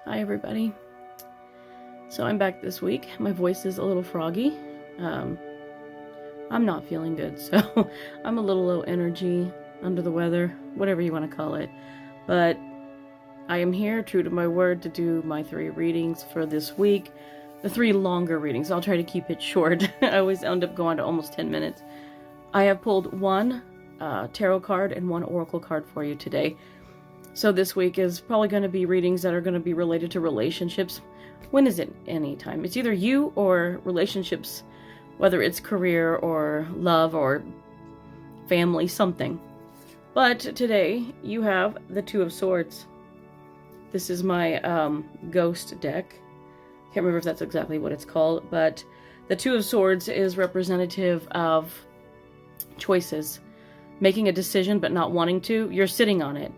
Hi everybody. So I'm back this week. My voice is a little froggy. I'm not feeling good, so I'm a little low energy, under the weather, whatever you want to call it. But I am here, true to my word, to do my 3 readings for this week. The 3 longer readings. I'll try to keep it short. I always end up going to almost 10 minutes. I have pulled 1 tarot card and 1 oracle card for you today. So this week is probably going to be readings that are going to be related to relationships. When is it? Anytime. It's either you or relationships, whether it's career or love or family, something. But today you have the 2 of Swords. This is my ghost deck. Can't remember if that's exactly what it's called, but the 2 of Swords is representative of choices. Making a decision but not wanting to. You're sitting on it.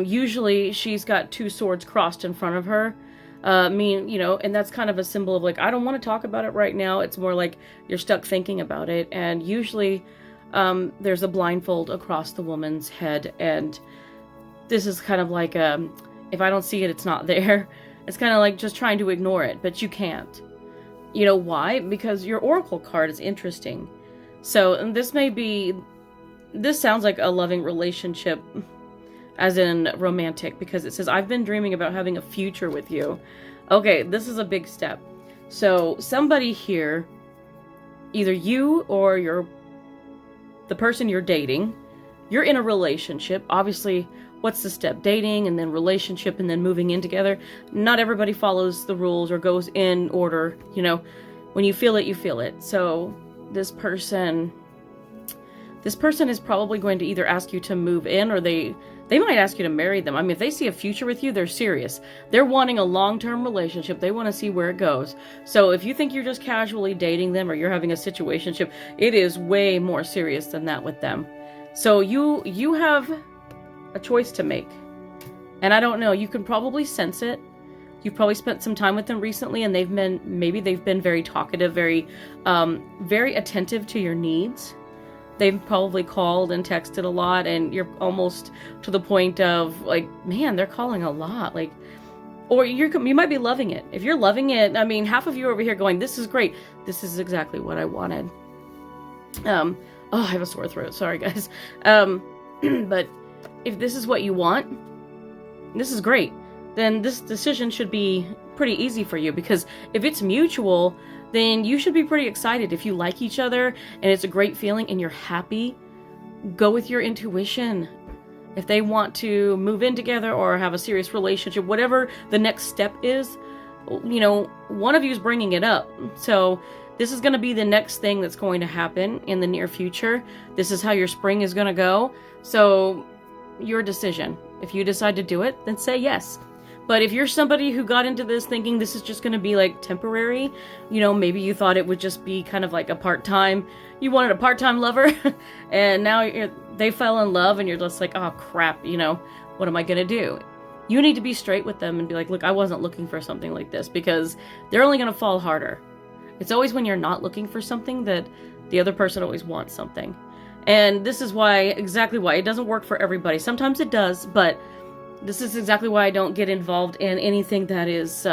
Usually she's got 2 swords crossed in front of her. And that's kind of a symbol of like, I don't want to talk about it right now. It's more like you're stuck thinking about it. And usually there's a blindfold across the woman's head. And this is kind of like, if I don't see it, it's not there. It's kind of like just trying to ignore it, but you can't. You know why? Because your oracle card is interesting. So this sounds like a loving relationship, as in romantic, because it says, I've been dreaming about having a future with you. Okay, this is a big step. So somebody here, either you or the person you're dating, you're in a relationship. Obviously, what's the step? Dating and then relationship and then moving in together. Not everybody follows the rules or goes in order. When you feel it, you feel it. So this person is probably going to either ask you to move in, or they might ask you to marry them. I mean, if they see a future with you, they're serious. They're wanting a long-term relationship. They want to see where it goes. So if you think you're just casually dating them or you're having a situationship, it is way more serious than that with them. So you have a choice to make. And I don't know, you can probably sense it. You've probably spent some time with them recently, and they've been very talkative, very attentive to your needs. They've probably called and texted a lot, and you're almost to the point of like, man, they're calling a lot. Like, or you might be loving it. If you're loving it, I mean, half of you are over here going, this is great. This is exactly what I wanted. I have a sore throat. Sorry, guys. But if this is what you want, this is great. Then this decision should be pretty easy for you, because if it's mutual, then you should be pretty excited. If you like each other and it's a great feeling and you're happy, go with your intuition. If they want to move in together or have a serious relationship, whatever the next step is, one of you is bringing it up. So this is going to be the next thing that's going to happen in the near future. This is how your spring is going to go. So your decision. If you decide to do it, then say yes. But if you're somebody who got into this thinking this is just going to be like temporary, maybe you thought it would just be kind of like a part-time, you wanted a part-time lover, and now they fell in love and you're just like, oh crap, what am I going to do? You need to be straight with them and be like, look, I wasn't looking for something like this, because they're only going to fall harder. It's always when you're not looking for something that the other person always wants something. And this is exactly why it doesn't work for everybody. Sometimes it does, but this is exactly why I don't get involved in anything that is,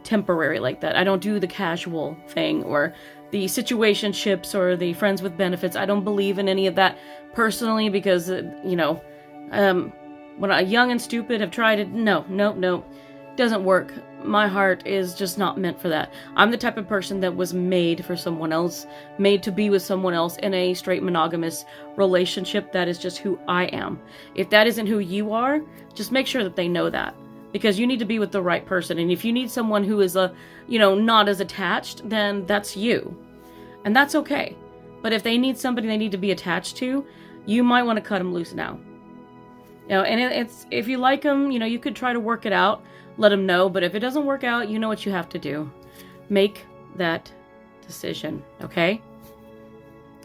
temporary like that. I don't do the casual thing or the situationships or the friends with benefits. I don't believe in any of that personally, because, when I young and stupid have tried it, no, doesn't work. My heart is just not meant for that. I'm the type of person that was made for someone else, made to be with someone else in a straight monogamous relationship. That is just who I am. If that isn't who you are, just make sure that they know that, because you need to be with the right person. And if you need someone who is not as attached, then that's you. And that's okay. But if they need somebody they need to be attached to, you might want to cut them loose now. And it's, if you like them, you could try to work it out. Let them know, but if it doesn't work out, you know what you have to do. Make that decision, okay?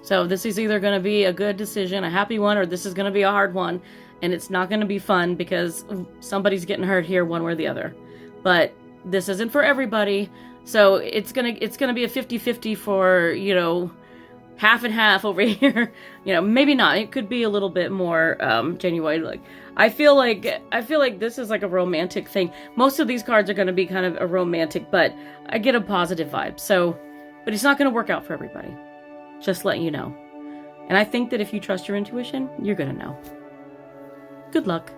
So this is either going to be a good decision, a happy one, or this is going to be a hard one, and it's not going to be fun because somebody's getting hurt here one way or the other. But this isn't for everybody, so it's going to be a 50-50 for, half and half over here. You know, maybe not. It could be a little bit more genuine. Like I feel like this is like a romantic thing. Most of these cards are going to be kind of a romantic, but I get a positive vibe. So, but it's not going to work out for everybody. Just letting you know. And I think that if you trust your intuition, you're going to know. Good luck.